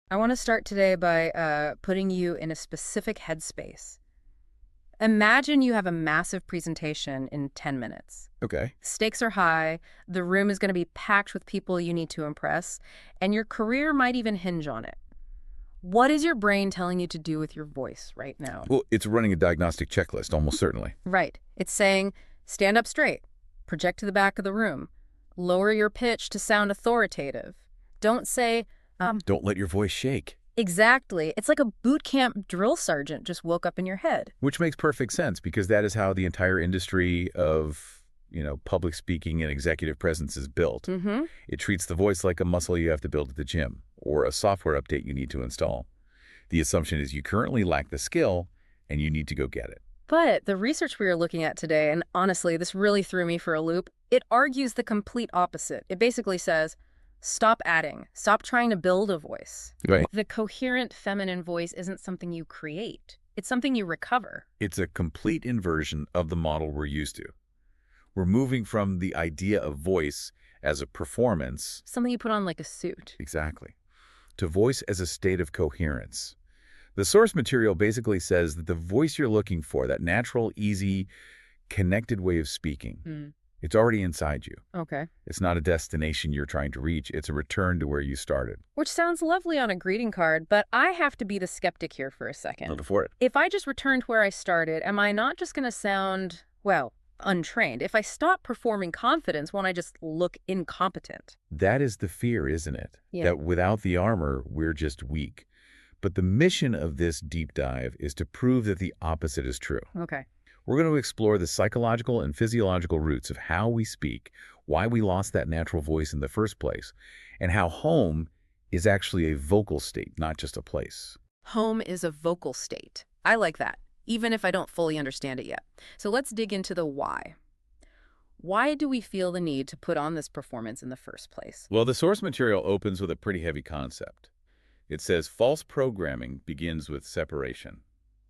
I want to start today by putting you in a specific headspace. Imagine you have a massive presentation in 10 minutes. Okay. Stakes are high, the room is going to be packed with people you need to impress, and your career might even hinge on it. What is your brain telling you to do with your voice right now? Well, it's running a diagnostic checklist, almost certainly. Right. It's saying, stand up straight, project to the back of the room, lower your pitch to sound authoritative. Don't say, Don't let your voice shake, exactly. It's like a boot camp drill sergeant just woke up in your head. which makes perfect sense because that is how the entire industry of, public speaking and executive presence is built. Mm-hmm. It treats the voice like a muscle you have to build at the gym or a software update you need to install. The assumption is you currently lack the skill and you need to go get it. But the research we are looking at today, and honestly, this really threw me for a loop, it argues the complete opposite. It basically says, stop adding, stop trying to build a voice. Right. The coherent feminine voice isn't something you create. It's something you recover. It's a complete inversion of the model we're used to. We're moving from the idea of voice as a performance, Something you put on like a suit. exactly, to voice as a state of coherence. The source material basically says that the voice you're looking for, that natural, easy, connected way of speaking, it's already inside you. Okay. It's not a destination you're trying to reach. It's a return to where you started. Which sounds lovely on a greeting card, but I have to be the skeptic here for a second. Go for it. If I just returned where I started, am I not just going to sound, well, untrained? If I stop performing confidence, won't I just look incompetent? That is the fear, isn't it? Yeah. That without the armor, we're just weak. But the mission of this deep dive is to prove that the opposite is true. Okay. We're going to explore the psychological and physiological roots of how we speak, why we lost that natural voice in the first place, and how home is actually a vocal state, not just a place. Home is a vocal state. I like that, even if I don't fully understand it yet. So let's dig into the why. Why do we feel the need to put on this performance in the first place? Well, the source material opens with a pretty heavy concept. It says false programming begins with separation.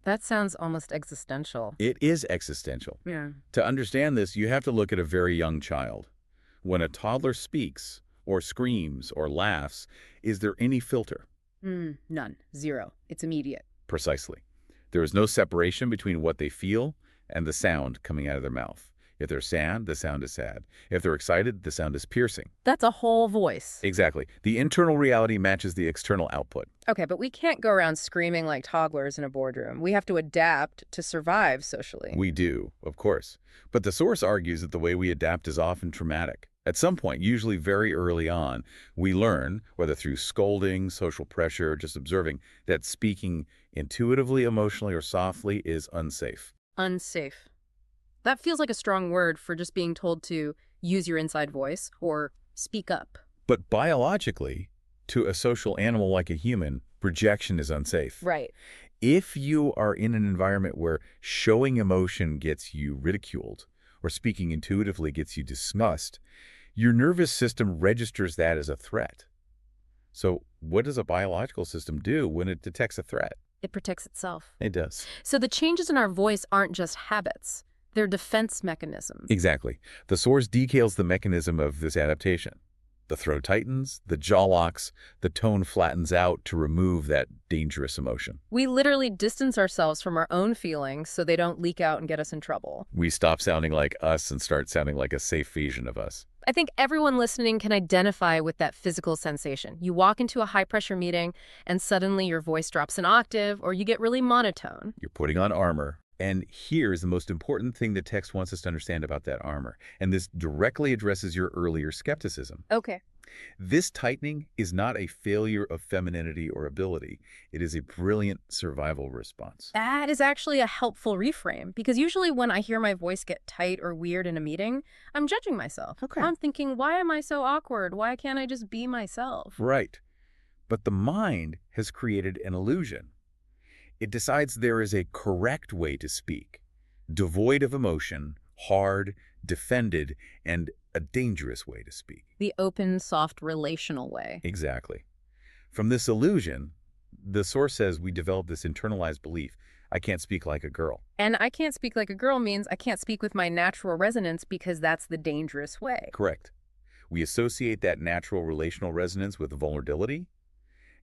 That sounds almost existential. It is existential. Yeah. To understand this, you have to look at a very young child. When a toddler speaks, or screams, or laughs, is there any filter? None. Zero. It's immediate. Precisely. There is no separation between what they feel and the sound coming out of their mouth. If they're sad, the sound is sad. If they're excited, the sound is piercing. That's a whole voice. Exactly. The internal reality matches the external output. Okay, but we can't go around screaming like toddlers in a boardroom. We have to adapt to survive socially. We do, of course. But the source argues that the way we adapt is often traumatic. At some point, usually very early on, we learn, whether through scolding, social pressure, just observing, that speaking intuitively, emotionally, or softly is unsafe. Unsafe. That feels like a strong word for just being told to use your inside voice or speak up. But biologically, to a social animal like a human, rejection is unsafe. Right. If you are in an environment where showing emotion gets you ridiculed or speaking intuitively gets you dismissed, your nervous system registers that as a threat. So what does a biological system do when it detects a threat? It protects itself. It does. So the changes in our voice aren't just habits. They're defense mechanisms. Exactly. The source details the mechanism of this adaptation. The throat tightens, the jaw locks, the tone flattens out to remove that dangerous emotion. We literally distance ourselves from our own feelings so they don't leak out and get us in trouble. We stop sounding like us and start sounding like a safe version of us. I think everyone listening can identify with that physical sensation. You walk into a high-pressure meeting and suddenly your voice drops an octave or you get really monotone. You're putting on armor. And here's the most important thing the text wants us to understand about that armor. And this directly addresses your earlier skepticism. Okay. This tightening is not a failure of femininity or ability. It is a brilliant survival response. That is actually a helpful reframe because usually when I hear my voice get tight or weird in a meeting, I'm judging myself. Okay. I'm thinking, why am I so awkward? Why can't I just be myself? Right. But the mind has created an illusion. It decides there is a correct way to speak, devoid of emotion, hard, defended, and a dangerous way to speak. The open, soft, relational way. Exactly. From this illusion, the source says we develop this internalized belief, I can't speak like a girl. And I can't speak like a girl means I can't speak with my natural resonance because that's the dangerous way. Correct. We associate that natural relational resonance with vulnerability,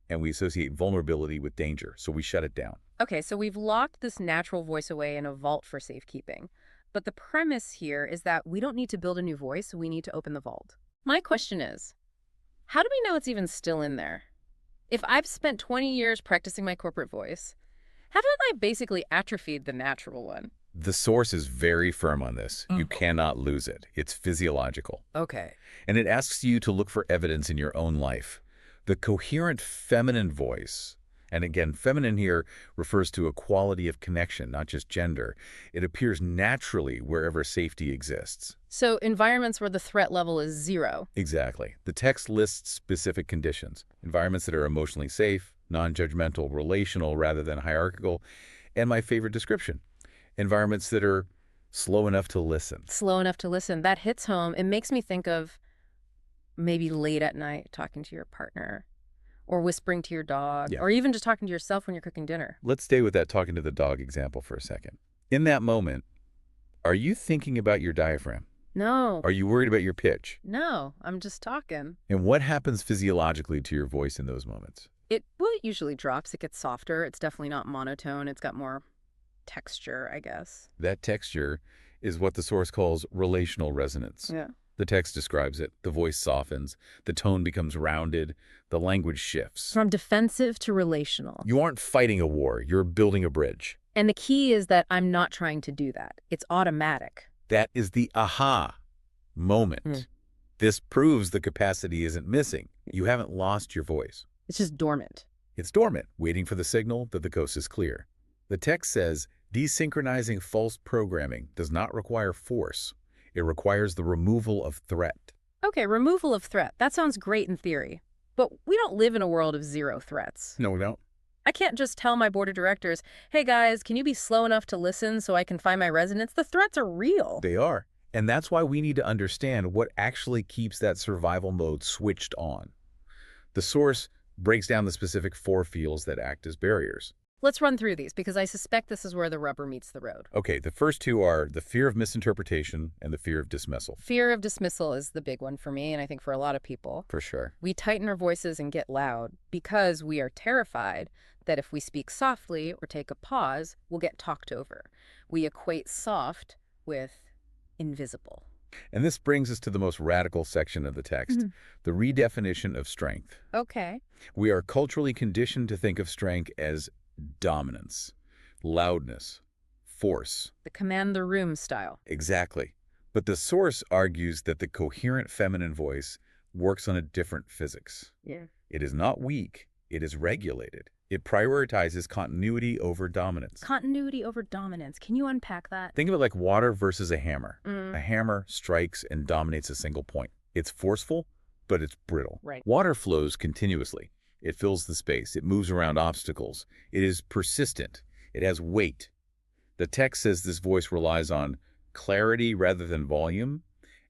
and we associate vulnerability with danger, so we shut it down. Okay, so we've locked this natural voice away in a vault for safekeeping. But the premise here is that we don't need to build a new voice, we need to open the vault. My question is, how do we know it's even still in there? If I've spent 20 years practicing my corporate voice, haven't I basically atrophied the natural one? The source is very firm on this. You Mm. cannot lose it. It's physiological. Okay. And it asks you to look for evidence in your own life. The coherent feminine voice, and again, feminine here refers to a quality of connection, not just gender. It appears naturally wherever safety exists. So environments where the threat level is 0. Exactly. The text lists specific conditions, environments that are emotionally safe, non-judgmental, relational rather than hierarchical, and my favorite description, environments that are slow enough to listen. Slow enough to listen. That hits home. It makes me think of maybe late at night talking to your partner, or whispering to your dog, Yeah. or even just talking to yourself when you're cooking dinner. Let's stay with that talking to the dog example for a second. In that moment, are you thinking about your diaphragm? No, Are you worried about your pitch? no, I'm just talking. And what happens physiologically to your voice in those moments? It usually drops. It gets softer. It's definitely not monotone. It's got more texture, I guess. That texture is what the source calls relational resonance. Yeah. The text describes it. The voice softens. The tone becomes rounded. The language shifts. From defensive to relational. You aren't fighting a war. You're building a bridge. And the key is that I'm not trying to do that. It's automatic. That is the aha moment. Mm. This proves the capacity isn't missing. You haven't lost your voice. It's just dormant. It's dormant, waiting for the signal that the coast is clear. The text says, desynchronizing false programming does not require force. It requires the removal of threat. Okay, removal of threat. That sounds great in theory. But we don't live in a world of 0 threats. No, we don't. I can't just tell my board of directors, hey guys, can you be slow enough to listen so I can find my resonance? The threats are real. They are. And that's why we need to understand what actually keeps that survival mode switched on. The source breaks down the specific 4 fields that act as barriers. Let's run through these because I suspect this is where the rubber meets the road. Okay, the first 2 are the fear of misinterpretation and the fear of dismissal. Fear of dismissal is the big one for me, and I think for a lot of people. For sure. We tighten our voices and get loud because we are terrified that if we speak softly or take a pause, we'll get talked over. We equate soft with invisible. And this brings us to the most radical section of the text, the redefinition of strength. Okay. We are culturally conditioned to think of strength as dominance, loudness, force. The command the room style. Exactly. But the source argues that the coherent feminine voice works on a different physics. Yeah. It is not weak, it is regulated. It prioritizes continuity over dominance. Continuity over dominance. Can you unpack that? Think of it like water versus a hammer. Mm. A hammer strikes and dominates a single point. It's forceful, but it's brittle. Right. Water flows continuously. It fills the space. It moves around obstacles. It is persistent. It has weight. The text says this voice relies on clarity rather than volume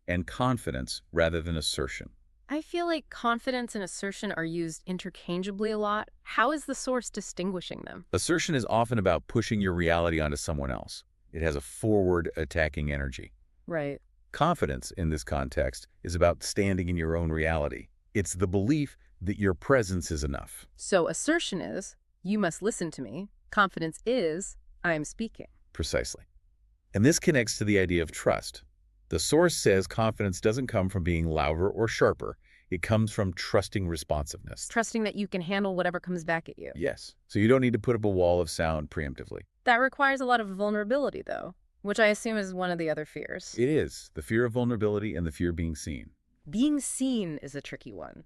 and confidence rather than assertion. I feel like confidence and assertion are used interchangeably a lot. How is the source distinguishing them? Assertion is often about pushing your reality onto someone else. It has a forward attacking energy. Right. Confidence in this context is about standing in your own reality. It's the belief that your presence is enough. So assertion is, you must listen to me. Confidence is, I am speaking. Precisely. And this connects to the idea of trust. The source says confidence doesn't come from being louder or sharper. It comes from trusting responsiveness. Trusting that you can handle whatever comes back at you. Yes. So you don't need to put up a wall of sound preemptively. That requires a lot of vulnerability, though, which I assume is one of the other fears. It is. The fear of vulnerability and the fear of being seen. Being seen is a tricky one.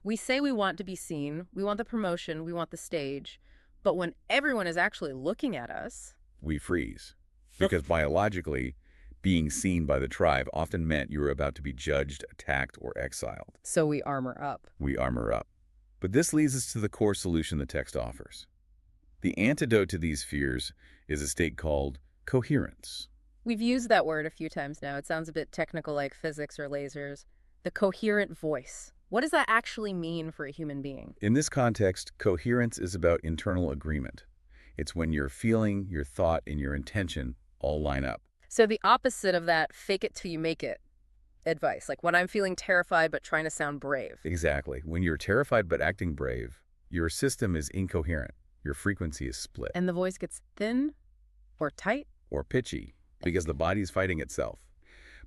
We say we want to be seen, we want the promotion, we want the stage, but when everyone is actually looking at us, We freeze. Because biologically, being seen by the tribe often meant you were about to be judged, attacked, or exiled. so we armor up. We armor up. But this leads us to the core solution the text offers. The antidote to these fears is a state called coherence. We've used that word a few times now. It sounds a bit technical like physics or lasers. The coherent voice. What does that actually mean for a human being? In this context, coherence is about internal agreement. It's when your feeling, your thought, and your intention all line up. So the opposite of that fake it till you make it advice, like when I'm feeling terrified but trying to sound brave. Exactly. When you're terrified but acting brave, Your system is incoherent. Your frequency is split. And the voice gets thin or tight? Or pitchy, because the body is fighting itself.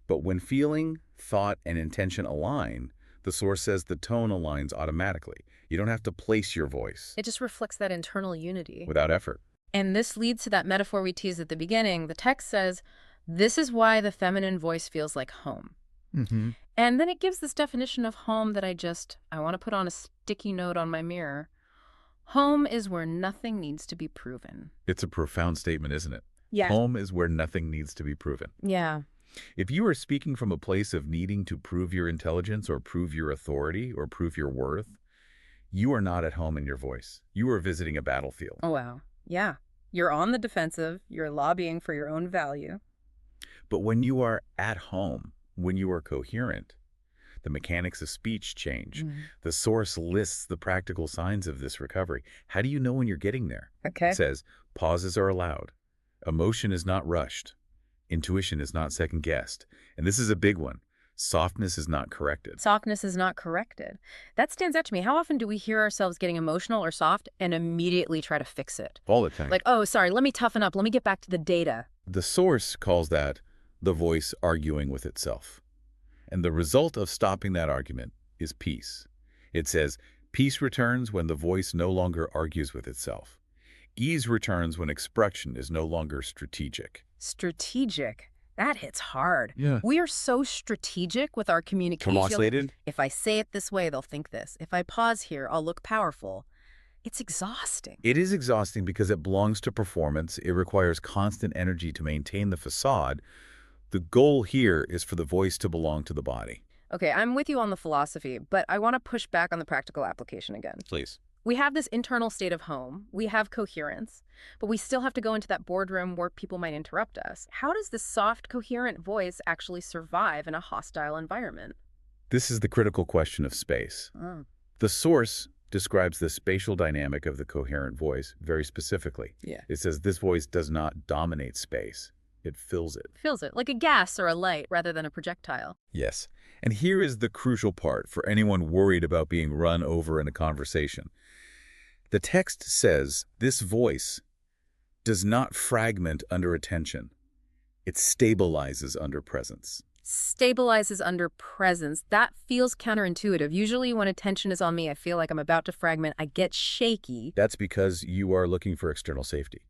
But when feeling, thought, and intention align, the source says the tone aligns automatically. You don't have to place your voice. It just reflects that internal unity. Without effort. And this leads to that metaphor we teased at the beginning. The text says, this is why the feminine voice feels like home. Mm-hmm. And then it gives this definition of home that I want to put on a sticky note on my mirror. Home is where nothing needs to be proven. It's a profound statement, isn't it? Yeah. Home is where nothing needs to be proven. Yeah. If you are speaking from a place of needing to prove your intelligence or prove your authority or prove your worth, you are not at home in your voice. You are visiting a battlefield. Oh, wow. Yeah. You're on the defensive. You're lobbying for your own value. But when you are at home, when you are coherent, the mechanics of speech change. Mm. The source lists the practical signs of this recovery. How do you know when you're getting there? Okay. It says, pauses are allowed. Emotion is not rushed. Intuition is not second-guessed. And this is a big one. Softness is not corrected. Softness is not corrected. That stands out to me. How often do we hear ourselves getting emotional or soft and immediately try to fix it? All the time. Like, oh, sorry, let me toughen up. Let me get back to the data. The source calls that the voice arguing with itself. And the result of stopping that argument is peace. It says, peace returns when the voice no longer argues with itself. Ease returns when expression is no longer strategic. Strategic. That hits hard. Yeah. We are so strategic with our communication. Translated? If I say it this way, they'll think this. If I pause here, I'll look powerful. It's exhausting. It is exhausting because it belongs to performance. It requires constant energy to maintain the facade. The goal here is for the voice to belong to the body. Okay, I'm with you on the philosophy, but I want to push back on the practical application again. Please. We have this internal state of home. We have coherence, but we still have to go into that boardroom where people might interrupt us. How does this soft, coherent voice actually survive in a hostile environment? This is the critical question of space. Mm. The source describes the spatial dynamic of the coherent voice very specifically. Yeah. It says this voice does not dominate space. It fills it. Fills it, like a gas or a light rather than a projectile. Yes. And here is the crucial part for anyone worried about being run over in a conversation. The text says this voice does not fragment under attention. It stabilizes under presence. Stabilizes under presence. That feels counterintuitive. Usually when attention is on me, I feel like I'm about to fragment. I get shaky. That's because you are looking for external safety.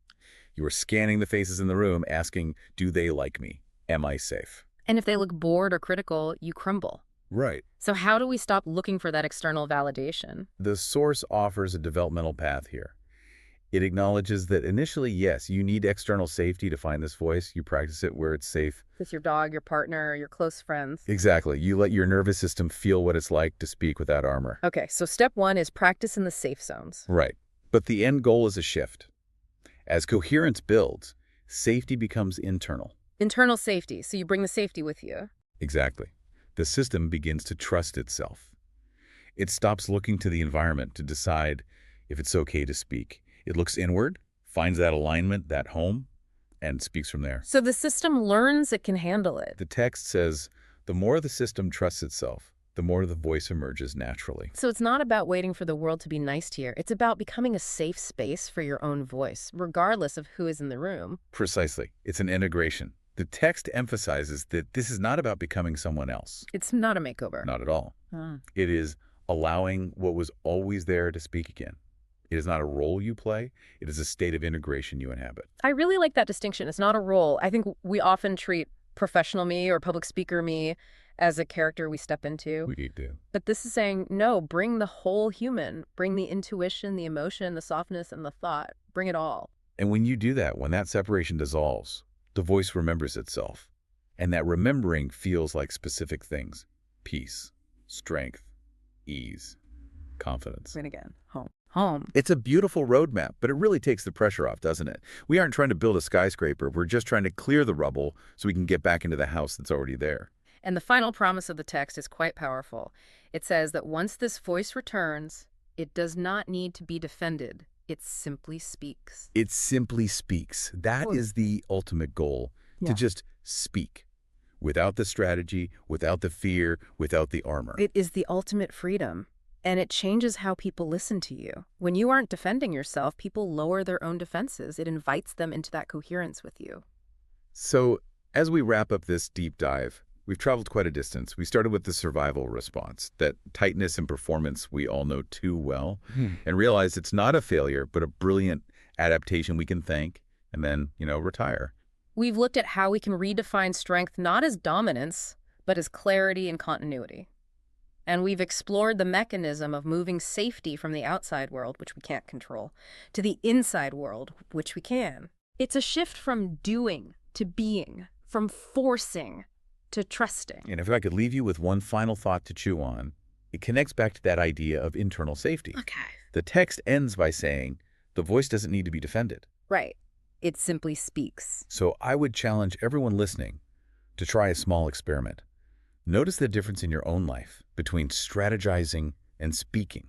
You are scanning the faces in the room, asking, do they like me? Am I safe? And if they look bored or critical, you crumble. Right. So how do we stop looking for that external validation? The source offers a developmental path here. It acknowledges that initially, yes, you need external safety to find this voice. You practice it where it's safe. With your dog, your partner, your close friends. Exactly. You let your nervous system feel what it's like to speak without armor. Okay, so step one is practice in the safe zones. Right. But the end goal is a shift. As coherence builds, safety becomes internal. Internal safety, so you bring the safety with you. Exactly. The system begins to trust itself. It stops looking to the environment to decide if it's okay to speak. It looks inward, finds that alignment, that home, and speaks from there. So the system learns it can handle it. The text says, the more the system trusts itself, the more the voice emerges naturally. So it's not about waiting for the world to be nice to you. It's about becoming a safe space for your own voice, regardless of who is in the room. Precisely. It's an integration. The text emphasizes that this is not about becoming someone else. It's not a makeover. Not at all. Ah. It is allowing what was always there to speak again. It is not a role you play. It is a state of integration you inhabit. I really like that distinction. It's not a role. I think we often treat professional me or public speaker me as a character we step into. We do. But this is saying, no, bring the whole human. Bring the intuition, the emotion, the softness, and the thought. Bring it all. And when you do that, when that separation dissolves, the voice remembers itself. And that remembering feels like specific things. Peace, strength, ease, confidence. Wait again. Home. Home. It's a beautiful roadmap, but it really takes the pressure off, doesn't it? We aren't trying to build a skyscraper. We're just trying to clear the rubble so we can get back into the house that's already there. And the final promise of the text is quite powerful. It says that once this voice returns, it does not need to be defended. It simply speaks. It simply speaks. That is the ultimate goal, Yeah. to just speak. Without the strategy, without the fear, without the armor. It is the ultimate freedom. And it changes how people listen to you. When you aren't defending yourself, people lower their own defenses. It invites them into that coherence with you. So, as we wrap up this deep dive, we've traveled quite a distance. We started with the survival response, that tightness and performance we all know too well, and realized it's not a failure, but a brilliant adaptation we can thank and then, retire. We've looked at how we can redefine strength not as dominance, but as clarity and continuity. And we've explored the mechanism of moving safety from the outside world, which we can't control, to the inside world, which we can. It's a shift from doing to being, from forcing to trusting. And if I could leave you with one final thought to chew on, it connects back to that idea of internal safety. Okay. The text ends by saying, the voice doesn't need to be defended. Right. It simply speaks. So I would challenge everyone listening to try a small experiment. Notice the difference in your own life between strategizing and speaking.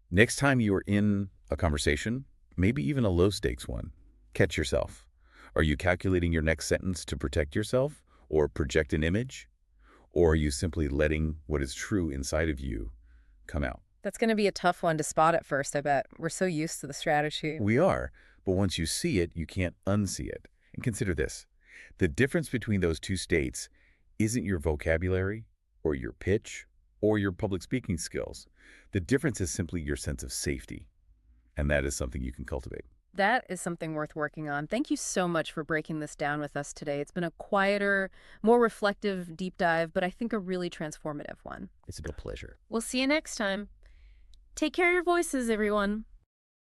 Next time you are in a conversation, maybe even a low-stakes one, catch yourself. Are you calculating your next sentence to protect yourself or project an image? Or are you simply letting what is true inside of you come out? That's going to be a tough one to spot at first, I bet. We're so used to the strategy. We are, but once you see it, you can't unsee it. And consider this. The difference between those two states isn't your vocabulary or your pitch or your public speaking skills. The difference is simply your sense of safety. And that is something you can cultivate. That is something worth working on. Thank you so much for breaking this down with us today. It's been a quieter, more reflective deep dive, but I think a really transformative one. It's a real pleasure. We'll see you next time. Take care of your voices, everyone.